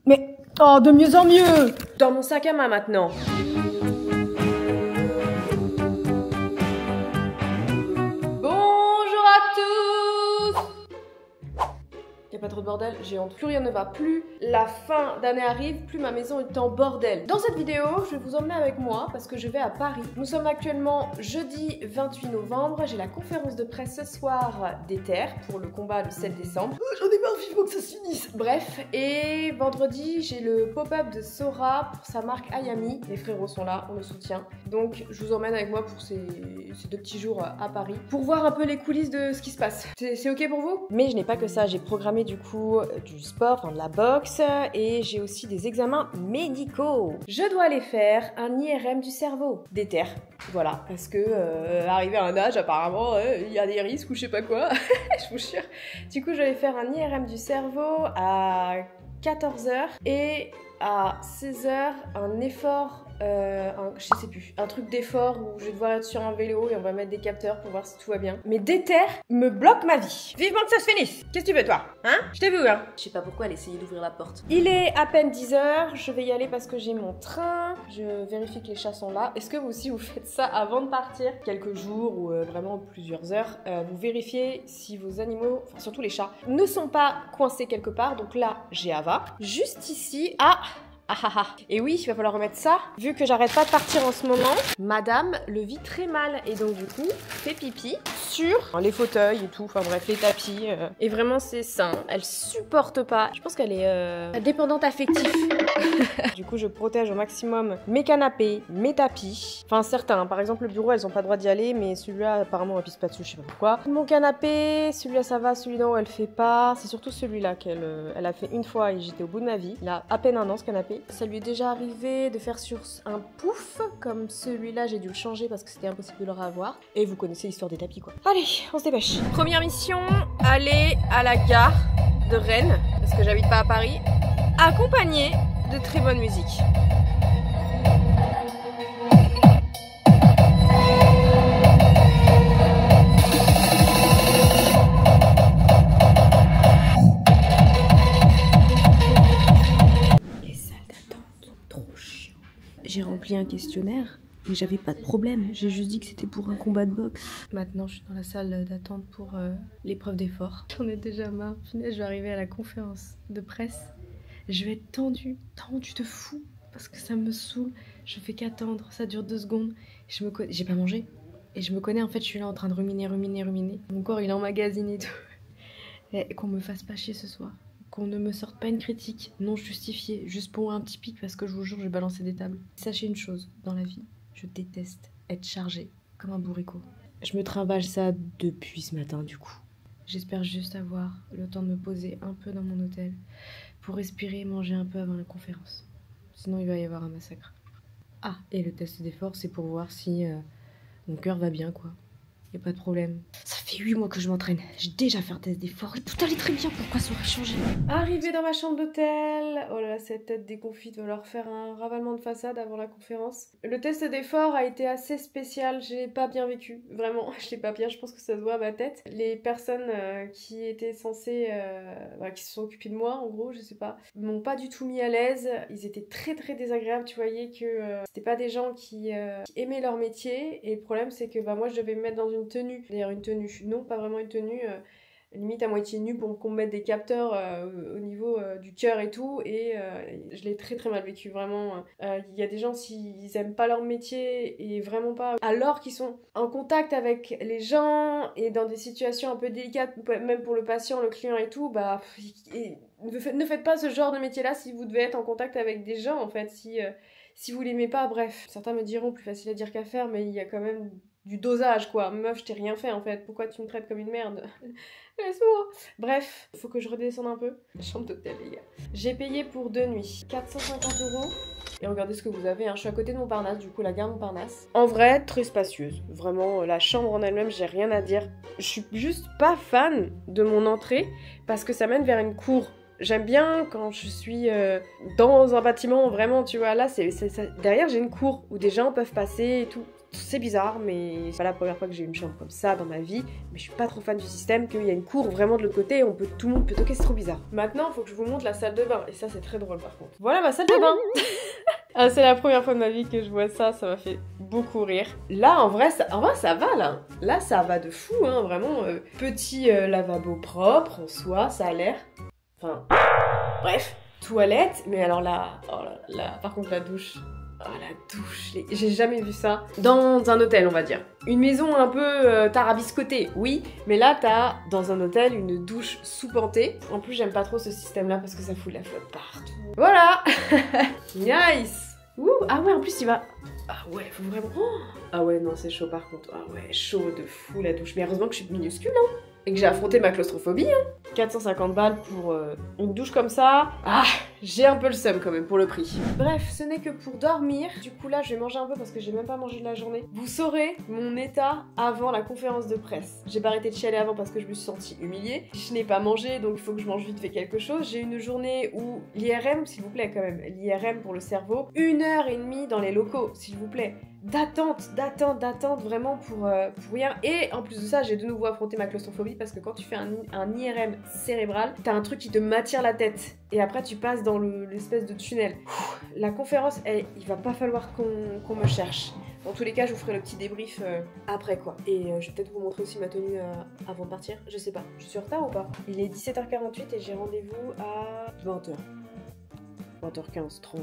Mais, oh, de mieux en mieux. Dans mon sac à main maintenant. Bonjour à tous. Y'a pas trop de bordel, j'ai honte. Plus rien ne va, plus la fin d'année arrive, plus ma maison est en bordel. Dans cette vidéo, je vais vous emmener avec moi parce que je vais à Paris. Nous sommes actuellement jeudi 28 novembre. J'ai la conférence de presse ce soir d'Ether pour le combat le 7 décembre. J'en ai marre, vivement que ça se finisse. Bref, et vendredi, j'ai le pop-up de Sora pour sa marque Ayami. Les frérots sont là, on le soutient. Donc, je vous emmène avec moi pour ces 2 petits jours à Paris pour voir un peu les coulisses de ce qui se passe. C'est ok pour vous? Mais je n'ai pas que ça, j'ai programmé du coup du sport, enfin de la boxe, et j'ai aussi des examens médicaux. Je dois aller faire un IRM du cerveau, d'Ether. Voilà, parce que arrivé à un âge, apparemment, il y a des risques ou je sais pas quoi, je vous jure. Du coup, je vais faire un IRM du cerveau à 14h et à 16h, un effort, je sais plus, un truc d'effort où je vais devoir être sur un vélo et on va mettre des capteurs pour voir si tout va bien. Mais d'Ether me bloque ma vie. Vivement que ça se finisse. Qu'est-ce que tu veux toi? Hein? Je t'ai vu, hein? Je sais pas pourquoi elle essayait d'ouvrir la porte. Il est à peine 10h, je vais y aller parce que j'ai mon train. Je vérifie que les chats sont là. Est-ce que vous aussi vous faites ça avant de partir? Quelques jours ou vraiment plusieurs heures. Vous vérifiez si vos animaux, enfin surtout les chats, ne sont pas coincés quelque part. Donc là, j'ai Ava. Juste ici, et oui, il va falloir remettre ça. Vu que j'arrête pas de partir en ce moment, madame le vit très mal et donc du coup fait pipi sur les fauteuils et tout, enfin bref, les tapis. Et vraiment c'est ça, elle supporte pas. Je pense qu'elle est dépendante affective. Du coup je protège au maximum mes canapés, mes tapis. Enfin certains, hein. Par exemple le bureau elles ont pas le droit d'y aller, mais celui-là apparemment elle pisse pas dessus, je sais pas pourquoi. Mon canapé, celui-là ça va, celui d'en haut elle fait pas. C'est surtout celui-là qu'elle elle a fait une fois et j'étais au bout de ma vie. Il a à peine un an ce canapé. Ça lui est déjà arrivé de faire sur un pouf, comme celui-là, j'ai dû le changer parce que c'était impossible de le revoir. Et vous connaissez l'histoire des tapis, quoi. Allez, on se dépêche. Première mission, aller à la gare de Rennes, parce que j'habite pas à Paris, accompagnée de très bonne musique. J'ai rempli un questionnaire, mais j'avais pas de problème. J'ai juste dit que c'était pour un combat de boxe. Maintenant, je suis dans la salle d'attente pour l'épreuve d'effort. J'en ai déjà marre. Finalement, je vais arriver à la conférence de presse. Je vais être tendue de fou, parce que ça me saoule. Je fais qu'attendre, ça dure 2 secondes. J'ai pas mangé. Et je me connais, en fait, je suis là en train de ruminer. Mon corps, il emmagasine et tout. Et qu'on me fasse pas chier ce soir. Qu'on ne me sorte pas une critique non justifiée, juste pour un petit pic, parce que je vous jure, j'ai balancé des tables. Sachez une chose, dans la vie, je déteste être chargée comme un bourricot. Je me trimballe ça depuis ce matin, du coup. J'espère juste avoir le temps de me poser un peu dans mon hôtel pour respirer et manger un peu avant la conférence. Sinon, il va y avoir un massacre. Ah, et le test d'effort, c'est pour voir si mon cœur va bien, quoi. Y a pas de problème. Ça fait 8 mois que je m'entraîne. J'ai déjà fait un test d'effort et tout allait très bien. Pourquoi ça aurait changé? Arrivé dans ma chambre d'hôtel. Oh là là, cette tête déconfite. Va leur faire un ravalement de façade avant la conférence. Le test d'effort a été assez spécial. Je l'ai pas bien vécu. Vraiment, je l'ai pas bien. Je pense que ça se voit à ma tête. Les personnes qui étaient censées... qui se sont occupées de moi, en gros, je sais pas, m'ont pas du tout mis à l'aise. Ils étaient très très désagréables. Tu voyais que c'était pas des gens qui aimaient leur métier. Et le problème, c'est que moi, je devais me mettre dans une tenue. D'ailleurs, une tenue, non, pas vraiment une tenue, limite à moitié nue pour qu'on me mette des capteurs au niveau du cœur et tout. Et je l'ai très très mal vécu, vraiment. Il y a des gens, s'ils aiment pas leur métier et vraiment pas, alors qu'ils sont en contact avec les gens et dans des situations un peu délicates, même pour le patient, le client et tout, ne faites pas ce genre de métier-là si vous devez être en contact avec des gens, en fait. Si vous l'aimez pas, bref. Certains me diront, plus facile à dire qu'à faire, mais il y a quand même du dosage, quoi. Meuf, je t'ai rien fait, en fait. Pourquoi tu me traites comme une merde? Laisse-moi. Bref, faut que je redescende un peu. Chambre d'hôtel, les gars. J'ai payé pour 2 nuits. 450 €. Et regardez ce que vous avez, hein. Je suis à côté de Montparnasse, du coup, la gare Montparnasse. En vrai, très spacieuse. Vraiment, la chambre en elle-même, j'ai rien à dire. Je suis juste pas fan de mon entrée, parce que ça mène vers une cour. J'aime bien quand je suis dans un bâtiment, vraiment, tu vois, là, derrière, j'ai une cour où des gens peuvent passer et tout. C'est bizarre, mais c'est pas la première fois que j'ai une chambre comme ça dans ma vie. Mais je suis pas trop fan du système, qu'il y a une cour vraiment de l'autre côté et tout le monde peut toquer, c'est trop bizarre. Maintenant, faut que je vous montre la salle de bain. Et ça, c'est très drôle par contre. Voilà ma salle de bain. Ah, c'est la première fois de ma vie que je vois ça, ça m'a fait beaucoup rire. Là, en vrai, ça va, là. Là, ça va de fou, hein, vraiment. Petit lavabo propre, en soi, ça a l'air. Enfin, bref. Toilette, mais alors là, oh là, par contre, la douche. Oh, la douche, j'ai jamais vu ça dans un hôtel, on va dire. Une maison un peu tarabiscotée, oui, mais là, t'as, dans un hôtel, une douche sous-pantée. En plus, j'aime pas trop ce système-là parce que ça fout de la flotte partout. Voilà. Nice. Ouh, ah ouais, en plus, il va... Ah ouais, faut vraiment... Oh, ah ouais, non, c'est chaud par contre. Ah ouais, chaud de fou la douche. Mais heureusement que je suis minuscule, hein. Et que j'ai affronté ma claustrophobie, hein. 450 balles pour une douche comme ça. Ah, j'ai un peu le seum quand même pour le prix. Bref, ce n'est que pour dormir. Du coup là, je vais manger un peu parce que j'ai même pas mangé de la journée. Vous saurez mon état avant la conférence de presse. J'ai pas arrêté de chialer avant parce que je me suis sentie humiliée. Je n'ai pas mangé, donc il faut que je mange vite fait quelque chose. J'ai une journée où l'IRM, s'il vous plaît quand même, l'IRM pour le cerveau, 1h30 dans les locaux, s'il vous plaît. D'attente vraiment pour rien. Et en plus de ça, j'ai de nouveau affronté ma claustrophobie parce que quand tu fais un IRM cérébral, t'as un truc qui te m'attire la tête. Et après, tu passes dans l'espèce de tunnel. La conférence, il va pas falloir qu'on me cherche. Dans tous les cas, je vous ferai le petit débrief après quoi. Et je vais peut-être vous montrer aussi ma tenue avant de partir. Je sais pas. Je suis en retard ou pas? Il est 17h48 et j'ai rendez-vous à 20h. 20h15, 30.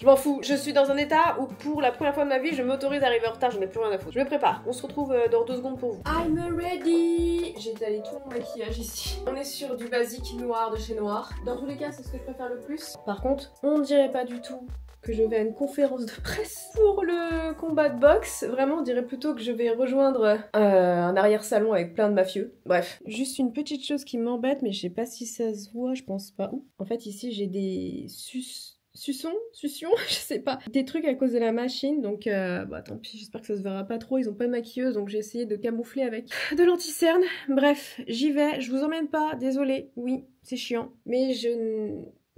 Je m'en fous, je suis dans un état où pour la première fois de ma vie je m'autorise à arriver en retard, je n'ai plus rien à foutre. Je me prépare, on se retrouve dans 2 secondes pour vous. I'm ready. J'ai étalé tout mon maquillage ici. On est sur du basique noir de chez Noir. Dans tous les cas c'est ce que je préfère le plus. Par contre, on ne dirait pas du tout que je vais à une conférence de presse pour le combat de boxe. Vraiment, on dirait plutôt que je vais rejoindre un arrière-salon avec plein de mafieux. Bref, juste une petite chose qui m'embête, mais je sais pas si ça se voit, je pense pas. Où en fait, ici, j'ai des suçons, je sais pas, des trucs à cause de la machine, donc bah tant pis, j'espère que ça se verra pas trop, ils ont pas de maquilleuse, donc j'ai essayé de camoufler avec de l'anti-cerne. Bref, j'y vais, je vous emmène pas, désolée, oui, c'est chiant, mais je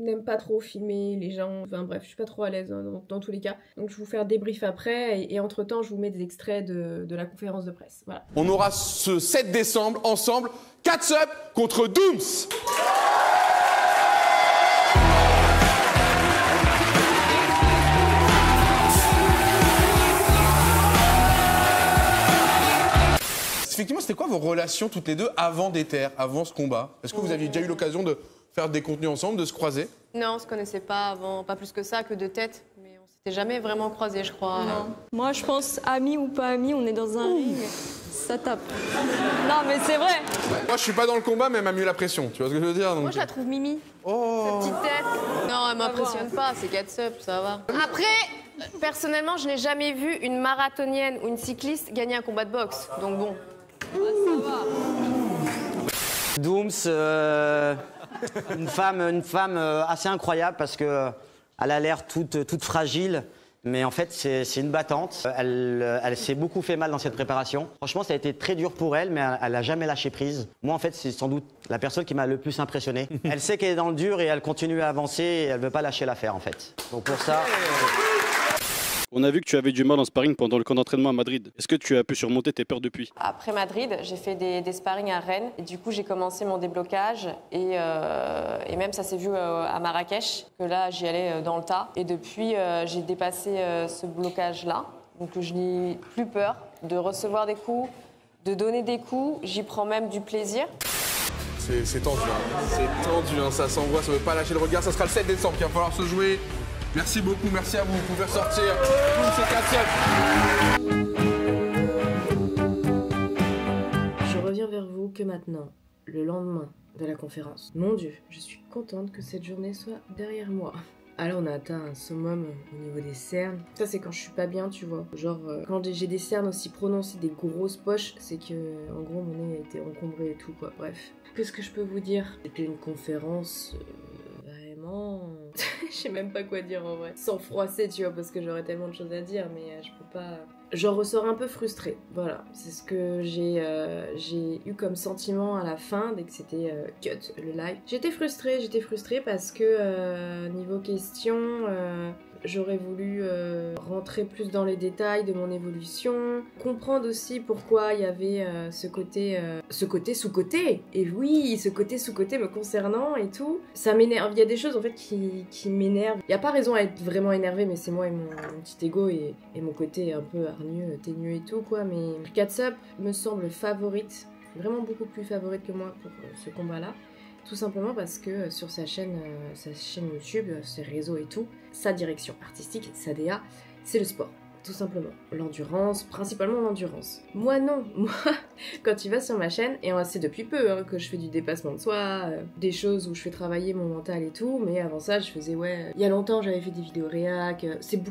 n'aime pas trop filmer les gens, enfin bref, je suis pas trop à l'aise hein, dans tous les cas, donc je vais vous faire débrief après, et entre temps je vous mets des extraits de la conférence de presse, voilà. On aura ce 7 décembre, ensemble, Catsup contre Dooms. Effectivement, c'était quoi vos relations toutes les deux avant Déter, avant ce combat? Est-ce que vous aviez déjà eu l'occasion de faire des contenus ensemble, de se croiser? Non, on se connaissait pas avant, pas plus que ça, que de tête. Mais on s'était jamais vraiment croisés, je crois. Non. Moi, je pense, amis ou pas amis, on est dans un ring, ça tape. Non, mais c'est vrai. Moi, je suis pas dans le combat, mais elle m'a mis la pression. Tu vois ce que je veux dire? Donc... Moi, je la trouve mimi. Oh. Sa petite tête. Non, elle m'impressionne pas, c'est Catsup, ça va. Après, personnellement, je n'ai jamais vu une marathonienne ou une cycliste gagner un combat de boxe. Donc bon. Dooms, une femme assez incroyable parce que elle a l'air toute fragile, mais en fait c'est une battante. Elle s'est beaucoup fait mal dans cette préparation. Franchement, ça a été très dur pour elle, mais elle a jamais lâché prise. Moi, en fait, c'est sans doute la personne qui m'a le plus impressionné. Elle sait qu'elle est dans le dur et elle continue à avancer et elle veut pas lâcher l'affaire en fait. Donc pour ça. On a vu que tu avais du mal en sparring pendant le camp d'entraînement à Madrid. Est-ce que tu as pu surmonter tes peurs depuis? Après Madrid, j'ai fait des sparring à Rennes. Et du coup, j'ai commencé mon déblocage. Et même, ça s'est vu à Marrakech, que là, j'y allais dans le tas. Et depuis, j'ai dépassé ce blocage-là. Donc, je n'ai plus peur de recevoir des coups, de donner des coups. J'y prends même du plaisir. C'est tendu, hein. C'est tendu, hein. Ça s'envoie, ça veut pas lâcher le regard. Ça sera le 7 décembre qu'il va falloir se jouer. Merci beaucoup, merci à vous. Vous pouvez ressortir. Je reviens vers vous que maintenant, le lendemain de la conférence. Mon Dieu, je suis contente que cette journée soit derrière moi. Alors on a atteint un summum au niveau des cernes. Ça c'est quand je suis pas bien, tu vois. Genre quand j'ai des cernes aussi prononcées, des grosses poches, c'est que en gros mon nez a été encombré et tout quoi. Bref. Qu'est-ce que je peux vous dire? C'était une conférence vraiment... je sais même pas quoi dire en vrai. Sans froisser tu vois parce que j'aurais tellement de choses à dire mais je peux pas... J'en ressors un peu frustrée, voilà, c'est ce que j'ai eu comme sentiment à la fin dès que c'était cut le live. J'étais frustrée parce que niveau question, J'aurais voulu rentrer plus dans les détails de mon évolution, comprendre aussi pourquoi il y avait ce côté sous-côté. Et oui, ce côté sous-côté me concernant et tout. Ça m'énerve. Il y a des choses en fait qui m'énervent. Il n'y a pas raison à être vraiment énervé, mais c'est moi et mon petit ego et mon côté un peu hargneux, teigneux et tout quoi. Mais Catsup me semble favorite, vraiment beaucoup plus favorite que moi pour ce combat-là. Tout simplement parce que sur sa chaîne YouTube, ses réseaux et tout, sa direction artistique, sa DA, c'est le sport. Tout simplement. L'endurance, principalement l'endurance. Moi non, moi, quand tu vas sur ma chaîne, et c'est depuis peu hein, que je fais du dépassement de soi, des choses où je fais travailler mon mental et tout, mais avant ça je faisais il y a longtemps j'avais fait des vidéos réac, c'est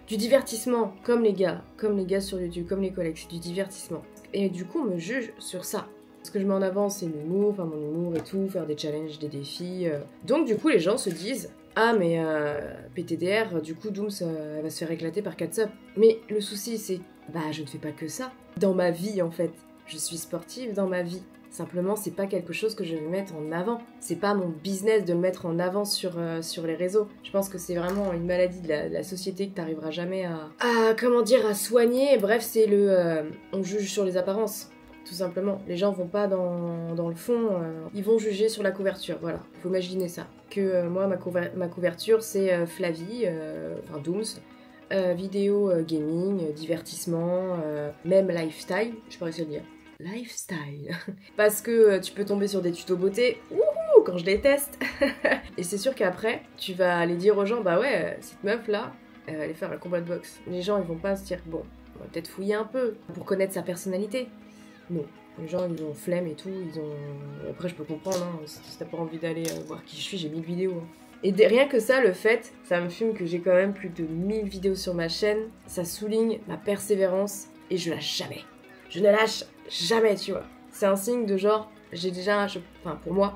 du divertissement, comme les gars sur YouTube, comme les collègues, c'est du divertissement. Et du coup on me juge sur ça. Ce que je mets en avant, c'est l'humour, enfin mon humour et tout, faire des challenges, des défis. Donc du coup, les gens se disent « Ah, mais PTDR, du coup, Dooms, elle va se faire éclater par Catsup. » Mais le souci, c'est je ne fais pas que ça. Dans ma vie, en fait. Je suis sportive dans ma vie. Simplement, c'est pas quelque chose que je vais mettre en avant. C'est pas mon business de le mettre en avant sur les réseaux. Je pense que c'est vraiment une maladie de la société que t'arriveras jamais à soigner. Bref, c'est on juge sur les apparences. Tout simplement, les gens vont pas dans le fond, ils vont juger sur la couverture, voilà, faut imaginer ça. Que moi, ma couverture, c'est Flavie, enfin Dooms, vidéo gaming, divertissement, même lifestyle, je pourrais se le dire. Lifestyle. Parce que tu peux tomber sur des tutos beauté, wouhou, quand je les teste. Et c'est sûr qu'après, tu vas aller dire aux gens, bah ouais, cette meuf-là, elle va aller faire un combat de boxe. Les gens, ils vont pas se dire, bon, on va peut-être fouiller un peu pour connaître sa personnalité. Non, les gens ils ont flemme et tout, Après je peux comprendre, hein, si t'as pas envie d'aller voir qui je suis, j'ai 1000 vidéos. Hein. Et rien que ça, le fait, ça me fume que j'ai quand même plus de 1000 vidéos sur ma chaîne, ça souligne ma persévérance et je lâche jamais. Je ne lâche jamais, tu vois. C'est un signe de genre, pour moi,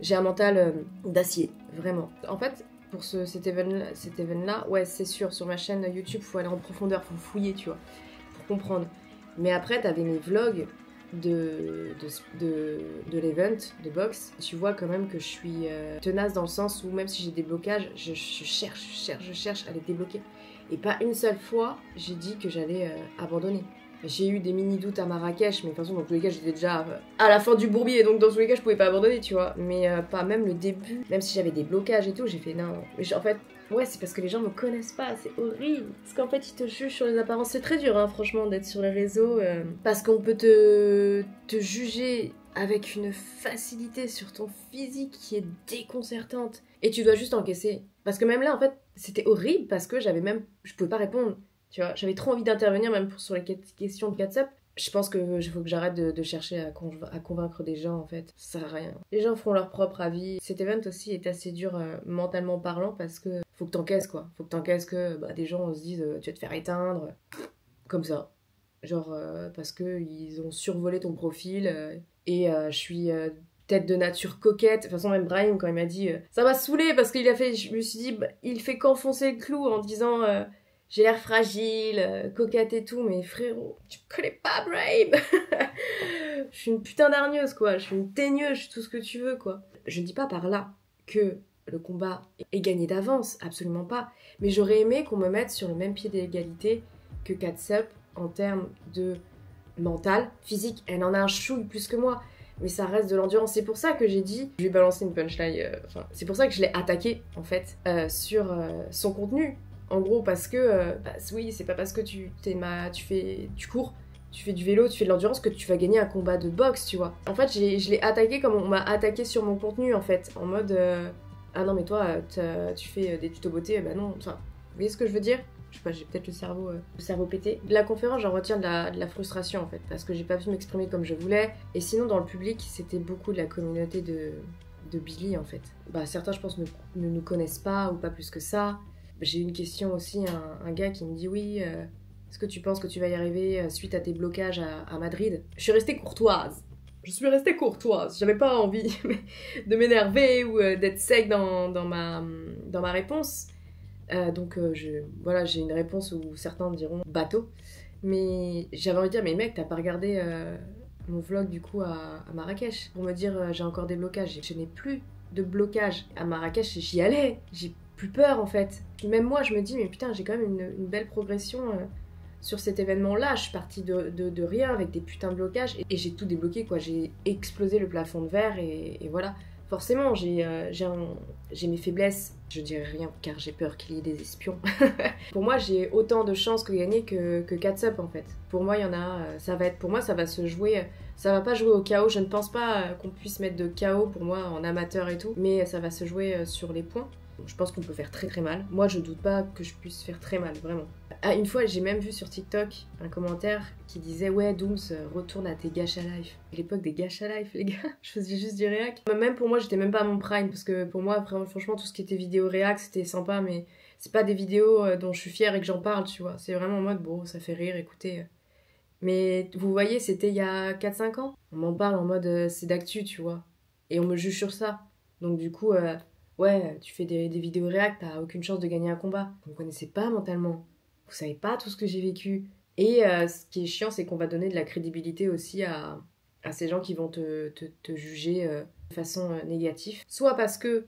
j'ai un mental d'acier, vraiment. En fait, pour cet événement-là, ouais, c'est sûr, sur ma chaîne YouTube, faut aller en profondeur, faut fouiller, tu vois, pour comprendre. Mais après, t'avais mes vlogs de l'event, de boxe. Tu vois quand même que je suis tenace dans le sens où même si j'ai des blocages, je cherche à les débloquer. Et pas une seule fois, j'ai dit que j'allais abandonner. J'ai eu des mini-doutes à Marrakech, mais de toute façon, dans tous les cas, j'étais déjà à la fin du bourbier, donc dans tous les cas, je pouvais pas abandonner, tu vois. Mais pas même le début, même si j'avais des blocages et tout, j'ai fait non. Mais en fait, ouais, c'est parce que les gens me connaissent pas, c'est horrible. Parce qu'en fait, ils te jugent sur les apparences. C'est très dur, hein, franchement, d'être sur les réseaux. Parce qu'on peut te juger avec une facilité sur ton physique qui est déconcertante. Et tu dois juste encaisser. Parce que même là, en fait, c'était horrible parce que je pouvais pas répondre. Tu vois, j'avais trop envie d'intervenir même sur les questions de Catsup. Je pense qu'il faut que j'arrête de chercher à convaincre des gens, en fait. Ça sert à rien. Les gens feront leur propre avis. Cet event aussi est assez dur mentalement parlant parce que faut que t'encaisses, quoi. Faut que t'encaisses que des gens se disent tu vas te faire éteindre. Comme ça. Genre parce qu'ils ont survolé ton profil et je suis tête de nature coquette. De toute façon, même Brahim, quand il m'a dit ça m'a saoulé parce qu'il a fait... Je me suis dit, il fait qu'enfoncer le clou en disant... j'ai l'air fragile, coquette et tout, mais frérot, tu me connais pas, Brave. Je suis une putain d'hargneuse, quoi. Je suis une teigneuse, je suis tout ce que tu veux, quoi. Je ne dis pas par là que le combat est gagné d'avance, absolument pas. Mais j'aurais aimé qu'on me mette sur le même pied d'égalité que Catsup en termes de mental, physique. Elle en a un chouille plus que moi. Mais ça reste de l'endurance. C'est pour ça que j'ai dit... Je lui ai balancé une punchline. C'est pour ça que je l'ai attaqué, en fait, sur son contenu. En gros, parce que, oui, c'est pas parce que tu cours, tu fais du vélo, tu fais de l'endurance que tu vas gagner un combat de boxe, tu vois. En fait, je l'ai attaqué comme on m'a attaqué sur mon contenu, en fait. En mode, ah non, mais toi, tu fais des tutos beauté, bah non. Enfin, vous voyez ce que je veux dire ? Je sais pas, j'ai peut-être le cerveau pété. De la conférence, j'en retiens de la frustration, en fait, parce que j'ai pas pu m'exprimer comme je voulais. Et sinon, dans le public, c'était beaucoup de la communauté de Billy, en fait. Certains, je pense, ne nous connaissent pas, ou pas plus que ça. J'ai eu une question aussi, un gars qui me dit oui, est-ce que tu penses que tu vas y arriver suite à tes blocages à Madrid ? Je suis restée courtoise. J'avais pas envie de m'énerver ou d'être sec dans ma réponse. Donc j'ai une réponse où certains me diront bateau. Mais j'avais envie de dire, mais mec, t'as pas regardé mon vlog du coup à Marrakech pour me dire j'ai encore des blocages. Je n'ai plus de blocage. À Marrakech, j'y allais. J'ai plus peur en fait. Même moi je me dis mais putain j'ai quand même une belle progression sur cet événement là. Je suis partie de rien avec des putains de blocages et j'ai tout débloqué quoi. J'ai explosé le plafond de verre et voilà. Forcément j'ai mes faiblesses. Je dirais rien car j'ai peur qu'il y ait des espions. Pour moi j'ai autant de chances que gagner que Catsup en fait. Pour moi il y en a, pour moi ça va se jouer, ça va pas jouer au chaos. Je ne pense pas qu'on puisse mettre de chaos pour moi en amateur et tout. Mais ça va se jouer sur les points. Je pense qu'on peut faire très très mal. Moi je doute pas que je puisse faire très mal, vraiment. Ah, une fois j'ai même vu sur TikTok un commentaire qui disait ouais Dooms retourne à tes gacha life. À l'époque des gacha life les gars, je faisais juste du réac. Même pour moi j'étais même pas à mon prime parce que pour moi franchement tout ce qui était vidéo réac c'était sympa mais c'est pas des vidéos dont je suis fière et que j'en parle tu vois. C'est vraiment en mode bon ça fait rire écoutez. Mais vous voyez c'était il y a 4-5 ans. On m'en parle en mode c'est d'actu tu vois. Et on me juge sur ça. Donc du coup ouais, tu fais des vidéos réac, t'as aucune chance de gagner un combat. Vous me connaissez pas mentalement. Vous savez pas tout ce que j'ai vécu. Et ce qui est chiant, c'est qu'on va donner de la crédibilité aussi à ces gens qui vont te juger de façon négative. Soit parce que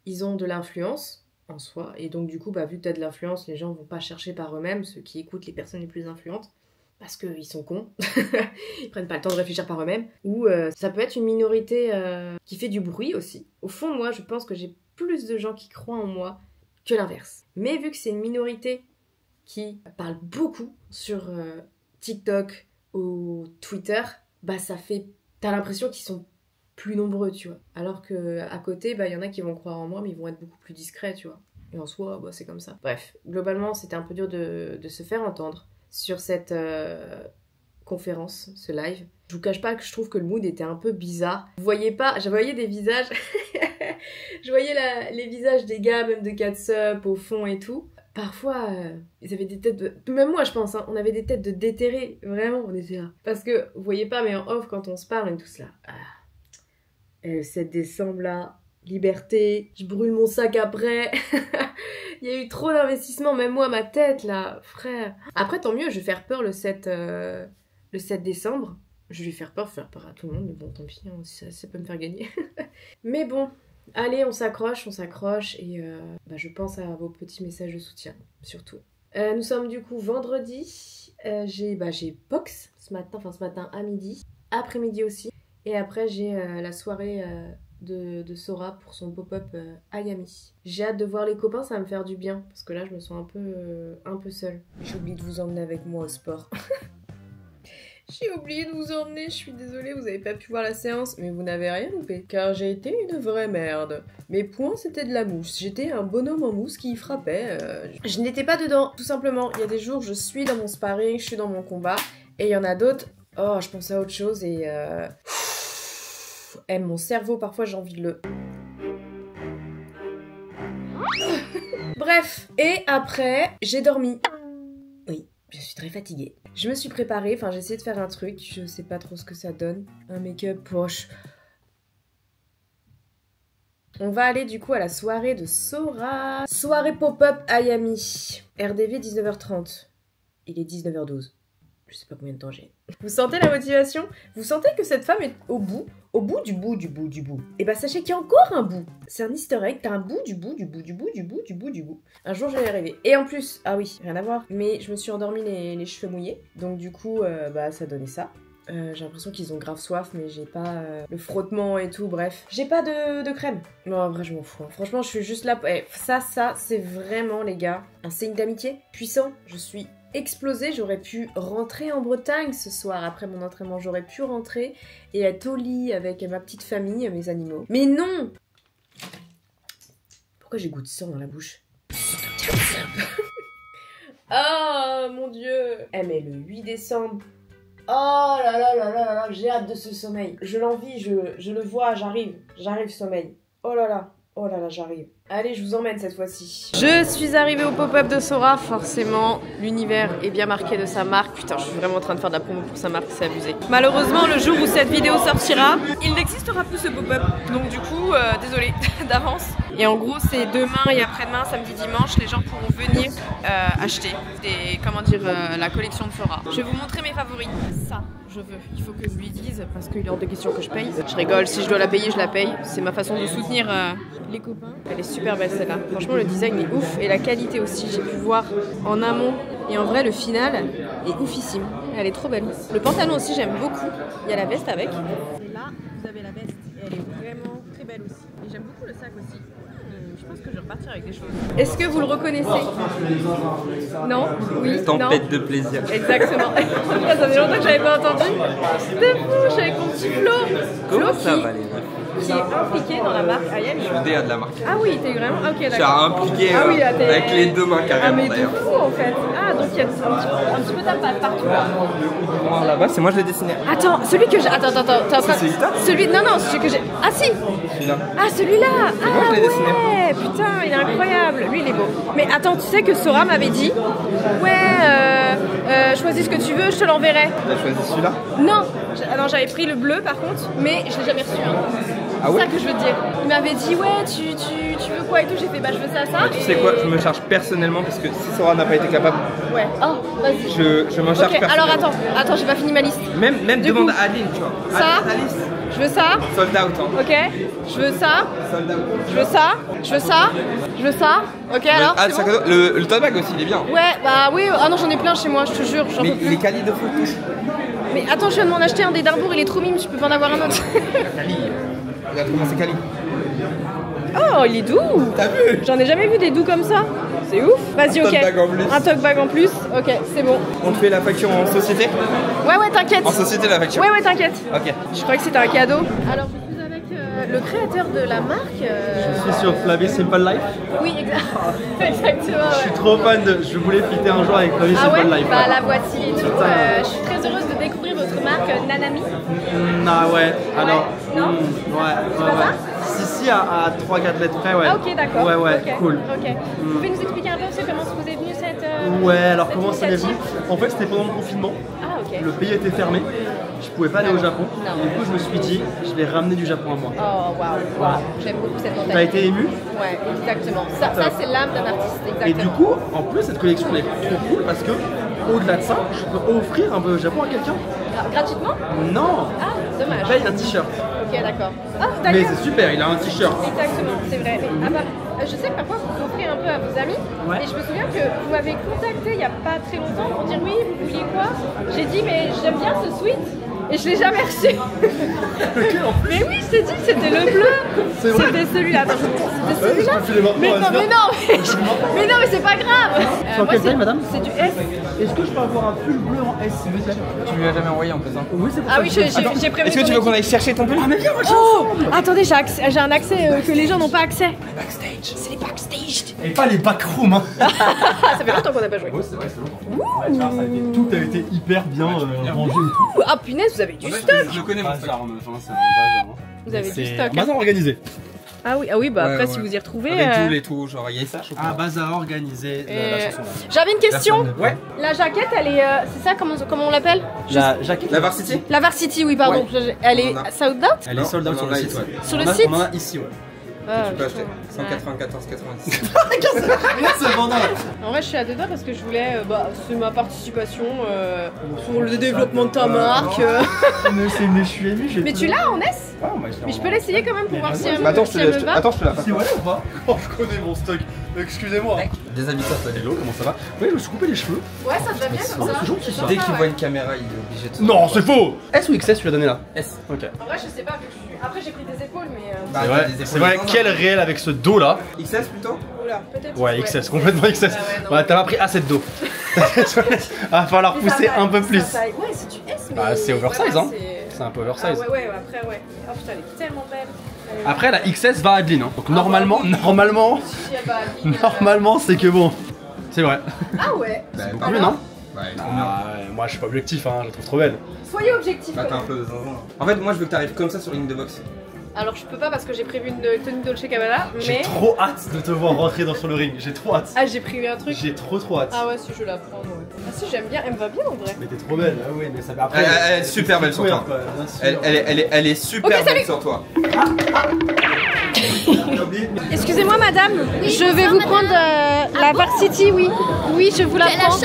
ils ont de l'influence en soi, et donc du coup, vu que t'as de l'influence, les gens vont pas chercher par eux-mêmes, ceux qui écoutent les personnes les plus influentes, parce qu'ils sont cons. Ils prennent pas le temps de réfléchir par eux-mêmes. Ou ça peut être une minorité qui fait du bruit aussi. Au fond, moi, je pense que j'ai plus de gens qui croient en moi que l'inverse. Mais vu que c'est une minorité qui parle beaucoup sur TikTok ou Twitter, ça fait... T'as l'impression qu'ils sont plus nombreux, tu vois. Alors qu'à côté, y en a qui vont croire en moi, mais ils vont être beaucoup plus discrets, tu vois. Et en soi, c'est comme ça. Bref, globalement, c'était un peu dur de se faire entendre sur cette conférence, ce live. Je vous cache pas que je trouve que le mood était un peu bizarre. Vous voyez pas, je voyais des visages... je voyais les visages des gars, même de Catsup, au fond et tout. Parfois, ils avaient des têtes de... Même moi, je pense, hein, on avait des têtes de déterrés. Vraiment, on était là. Parce que, vous voyez pas, mais en off, quand on se parle, on est tous là. Le 7 décembre, là, liberté, je brûle mon sac après. Il y a eu trop d'investissement, même moi, ma tête, là, frère. Après, tant mieux, je vais faire peur le 7 décembre. Je vais faire peur à tout le monde, mais bon, tant pis, hein, ça peut me faire gagner. Mais bon... Allez, on s'accroche et je pense à vos petits messages de soutien, surtout. Nous sommes du coup vendredi, j'ai box ce matin à midi, après-midi aussi, et après j'ai la soirée de Sora pour son pop-up à Yami. J'ai hâte de voir les copains, ça va me faire du bien, parce que là je me sens un peu seule. J'ai oublié de vous emmener avec moi au sport. J'ai oublié de vous emmener, je suis désolée, vous avez pas pu voir la séance, mais vous n'avez rien loupé, car j'ai été une vraie merde. Mes poings, c'était de la mousse, j'étais un bonhomme en mousse qui frappait, je n'étais pas dedans, tout simplement. Il y a des jours, je suis dans mon sparring, je suis dans mon combat, et il y en a d'autres, je pense à autre chose, et mon cerveau, parfois, j'ai envie de le... Bref, et après, j'ai dormi. Oui. Je suis très fatiguée. Je me suis préparée, j'ai essayé de faire un truc, je sais pas trop ce que ça donne. Un make-up poche. On va aller du coup à la soirée de Sora. Soirée pop-up à Yami. RDV 19h30. Il est 19h12. Je sais pas combien de temps j'ai. Vous sentez la motivation? Vous sentez que cette femme est au bout du bout. Et sachez qu'il y a encore un bout. C'est un easter egg, t'as un bout du bout. Un jour je vais y arriver. Et en plus, ah oui, rien à voir, mais je me suis endormie les cheveux mouillés. Donc du coup, ça donnait ça. J'ai l'impression qu'ils ont grave soif, mais j'ai pas le frottement et tout, bref. J'ai pas de crème. Non, en vrai, je m'en fous. Hein. Franchement, je suis juste là... ça, c'est vraiment, les gars, un signe d'amitié puissant. Je suis... explosée, j'aurais pu rentrer en Bretagne ce soir après mon entraînement, j'aurais pu rentrer et être au lit avec ma petite famille, mes animaux. Mais non! Pourquoi j'ai goût de sang dans la bouche? Ah mon dieu! Mais le 8 décembre, oh là là, j'ai hâte de ce sommeil. Je l'envie, je le vois, j'arrive sommeil. Oh là là, j'arrive. Allez, je vous emmène cette fois-ci. Je suis arrivée au pop-up de Sora, forcément, l'univers est bien marqué de sa marque. Putain, je suis vraiment en train de faire de la promo pour sa marque, c'est abusé. Malheureusement, le jour où cette vidéo sortira, il n'existera plus ce pop-up. Donc du coup, désolé d'avance. Et en gros, c'est demain et après-demain, samedi, dimanche, les gens pourront venir acheter la collection de Sora. Je vais vous montrer mes favoris. Ça, je veux. Il faut que je lui dise, parce qu'il est hors de question que je paye. Je rigole, si je dois la payer, je la paye. C'est ma façon de soutenir les copains. Elle est super belle celle-là. Franchement, le design est ouf et la qualité aussi. J'ai pu voir en amont et en vrai, le final est oufissime. Elle est trop belle. Le pantalon aussi, j'aime beaucoup. Il y a la veste avec. Et là, vous avez la veste et elle est vraiment très belle aussi. Et j'aime beaucoup le sac aussi. Je pense que je vais repartir avec des choses. Est-ce que vous le reconnaissez? Non? Oui? Tempête de plaisir. Exactement. Ça fait longtemps que j'avais pas entendu. C'était fou, je suis avec mon petit Flo. Comment ça va, les meufs? Qui est impliqué dans la marque IM. Je suis DA de la marque. Ah oui, t'es vraiment. Ok, Je suis d'accord. impliqué Ah oui, avec les deux mains Ah carrément mais de d'ailleurs. fou en fait. Ah donc il y a un petit peu d'impact partout là. Là-bas, c'est moi je l'ai dessiné. Attends, celui que j'ai. Attends, t'es en train. C'est celui-là? Celui. Non, celui que j'ai. Ah si. Celui-là. Ah celui-là. Ah moi, je l'ai dessiné. ouais. Putain, il est incroyable. Lui il est beau. Mais attends, tu sais que Sora m'avait dit. Ouais. Choisis ce que tu veux, je te l'enverrai. T'as choisi celui-là? Non. Alors j'avais pris le bleu par contre, mais je l'ai jamais reçu. Hein. Ah ouais? C'est ça que je veux te dire. Il m'avait dit ouais, tu veux quoi et tout. J'ai fait bah je veux ça. Tu sais quoi, je me charge personnellement parce que si Sora n'a pas été capable, Ouais. Oh, vas-y. je m'en charge Ok, alors personnellement. attends, j'ai pas fini ma liste. Même Du demande coup, à Adeline, tu vois. Ça, Alice, je veux ça, sold out. Hein. ok. Je veux ça, Sold out. je veux ça, je veux ça, je veux ça. Ok, alors Ah, c'est le sac bon à dos, le tote bag aussi, il est bien. Ouais, bah oui. Ah non, j'en ai plein chez moi, je te jure. J'en Mais peux plus. les calis de photos. Mais attends, je viens de m'en acheter un des Darbour, il est trop mime, tu peux pas en avoir un autre. Cali. Regarde comment c'est Cali. Oh, il est doux. T'as vu? J'en ai jamais vu des doux comme ça. C'est ouf. Vas-y, Un ok. tote bag en plus. Un tote bag en plus. Ok, c'est bon. On te fait la facture en société? Ouais, t'inquiète. En société la facture? Ouais, t'inquiète. Ok. Je croyais que c'était un cadeau. Alors, je suis avec le créateur de la marque. Je suis sur Flavie Simple Life. Oui, exactement. Je suis trop fan de. Je voulais fitter un jour avec Flavie Ah ouais, Simple Life. bah la voici et tout. Je suis très heureuse de découvrir votre marque Nanami. Ah ouais, alors. Non ouais. C'est pas ça? Si, à 3-4 lettres près, ouais. Ah ok, d'accord. Ouais, Ok, cool. Ok. Vous pouvez nous expliquer un peu aussi comment vous est venue cette. Ouais, alors cette comment ça m'est venu? initiative? En fait, c'était pendant le confinement. Ah ok. Le pays était fermé. Je pouvais pas aller au Japon. Non. Et du coup, je me suis dit, je vais ramener du Japon à moi. Oh waouh, j'aime beaucoup cette mentalité. T'as été ému? Ouais, exactement. Ça c'est l'âme d'un artiste, exactement. Et du coup, en plus, cette collection elle est trop cool parce que, au-delà de ça, je peux offrir un peu au Japon à quelqu'un. Gratuitement? Non! Ah, dommage. Paye un t-shirt. Ok, d'accord. Ah, Mais d'accord. c'est super, il a un t-shirt. Exactement, c'est vrai. Mais, je sais que parfois vous offrez un peu à vos amis. Ouais. Et je me souviens que vous m'avez contacté il n'y a pas très longtemps pour dire oui, vous vouliez quoi? J'ai dit mais j'aime bien ce sweat. Et je l'ai jamais reçu. Mais oui, je t'ai dit, c'était le bleu. C'est vrai. C'était celui-là. Attends, c'était Vas-y, celui-là. je te file les maintenant, Mais non, vas-y. mais non, mais c'est pas grave. C'est en moi, quelle taille, madame? C'est du S. Est-ce que je peux avoir un pull bleu en S, s'il vous plaît? Tu lui as jamais envoyé en plus, hein? Oui, c'est pour Ah ça oui, que j'ai prévu. Est-ce que tu veux qu'on aille chercher ton pull? Ah, mais viens, moi, Oh, attendez, j'ai un accès que les gens n'ont pas accès. Backstage. C'est les backstage. Et pas les backrooms, hein. Ah, ça fait longtemps qu'on n'a pas joué. Ouais, c'est vrai, c'est long. Tout a été hyper bien rangé et tout. Ah punaise, vous avez du stock. Je le connais, mon stock. Vous avez du stock. Bazar organisé. Ah oui, bah après Ouais, si ouais. vous y retrouvez. Avec les tout, genre il y a ça, je Ah, crois. bazar organisé, la chanson. J'avais une question. Ouais. La jaquette, elle est. C'est ça, comment on l'appelle? La jaquette. La Varsity? La Varsity, oui, pardon. Elle est On en a. sold out? Elle est sold out sur le site, ouais. Sur le On a- site? On en a ici, ouais. Ah, Tu peux acheter. putain. 194,90. C'est vendant. En vrai, je suis à deux doigts parce que je voulais. C'est ma participation pour le développement de ta marque. Mais je suis ému, j'ai. Mais tu l'as en S? Ouais, moi, Mais je peux l'essayer quand même pour voir si elle Bah attends, je si te elle la me va. attends, je te la passe. C'est vrai ou pas? Oh, je connais mon stock. Excusez-moi. Des habitants, ça Hello, comment ça va? Oui, je me suis coupé les cheveux. Ouais, ça te va bien comme ça. c'est gentil, ça. Dès qu'il voit une caméra, il est obligé de. Non, c'est faux! S ou XS tu l'as donné là? S. Ok. En vrai, je sais pas, vu que je suis. Après, j'ai pris des épaules, mais. Bah, C'est t'as vrai, des épaules c'est vrai, grandes, quel hein. réel avec ce dos là. XS plutôt? Oula, peut-être. Ouais, XS, complètement XS. ouais, non. Ouais, t'as pas pris assez de dos. Va falloir Mais ça pousser taille, un peu ça plus. taille. Ouais, c'est du S, mais. Bah, c'est oversize, voilà, hein. C'est un peu oversize. Ah, ouais, après, ouais. Oh putain, elle est tellement belle. Elle est- Après, la XS va à Adeline. Hein. Donc, bah, normalement, oui. normalement, Si, elle va à Lille, normalement, c'est que bon. C'est vrai. Ah ouais. Bah, Pas mieux, non? Ouais, trop bien. Ah, moi, je suis pas objectif, hein. Je la trouve trop belle. Soyez objectif. Bah, t'as un peu de zinzin. En fait, moi je veux que t'arrives comme ça sur ligne de boxe. Alors, je peux pas parce que j'ai prévu une tenue Dolce Gabbana, J'ai mais. trop hâte de te voir rentrer sur le ring. J'ai trop hâte. Ah, j'ai prévu un truc. J'ai trop hâte. Ah ouais, si je la prends, ouais. Ah si, j'aime bien, elle me va bien en vrai. Mais t'es trop belle. Ah oui, mais ça va Elle, après. elle est super belle sur toi. Ouais, bien sûr. Elle est super Ok, belle salut. sur toi. Excusez-moi madame, je vais vous prendre la Varsity, oui. Oui, je vous la prends.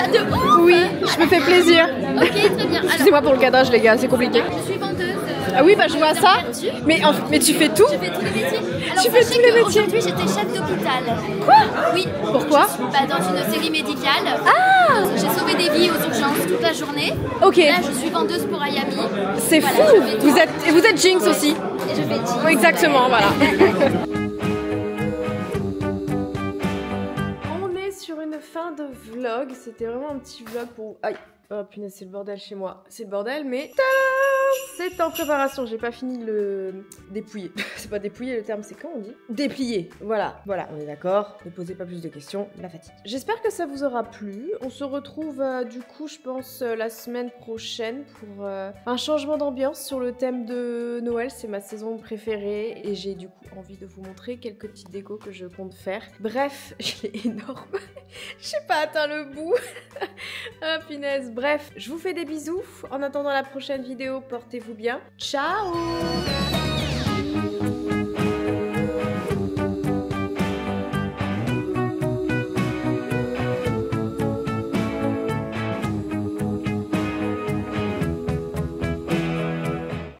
Oui, je me fais plaisir. Ok, très bien. Excusez-moi pour le cadrage les gars, c'est compliqué. Je suis vendeuse. Ah oui, bah je vois ça. Mais tu fais tout? Je fais tous les métiers. Alors, Tu fais tous les métiers? aujourd'hui, j'étais chef d'hôpital. Quoi? Oui. Pourquoi? Dans une série médicale. Ah! J'ai sauvé des vies aux urgences toute la journée. Ok. Là, je suis vendeuse pour Ayami. C'est Voilà, fou. je fais tout. Vous êtes Jinx aussi. Et je fais Jinx. Oui, exactement, voilà. On est sur une fin de vlog. C'était vraiment un petit vlog pour... Aïe. Oh punaise, c'est le bordel chez moi. C'est le bordel, mais... Tadam, c'est en préparation. J'ai pas fini de le dépouiller. C'est pas dépouiller le terme, c'est quand on dit? Déplier. Voilà, on est d'accord. Ne posez pas plus de questions, la fatigue. J'espère que ça vous aura plu. On se retrouve du coup, je pense, la semaine prochaine pour un changement d'ambiance sur le thème de Noël. C'est ma saison préférée et j'ai du coup envie de vous montrer quelques petits décos que je compte faire. Bref, il est énorme. J'ai pas atteint le bout. Ah punaise. Bref, je vous fais des bisous. En attendant la prochaine vidéo, portez-vous bien. Ciao!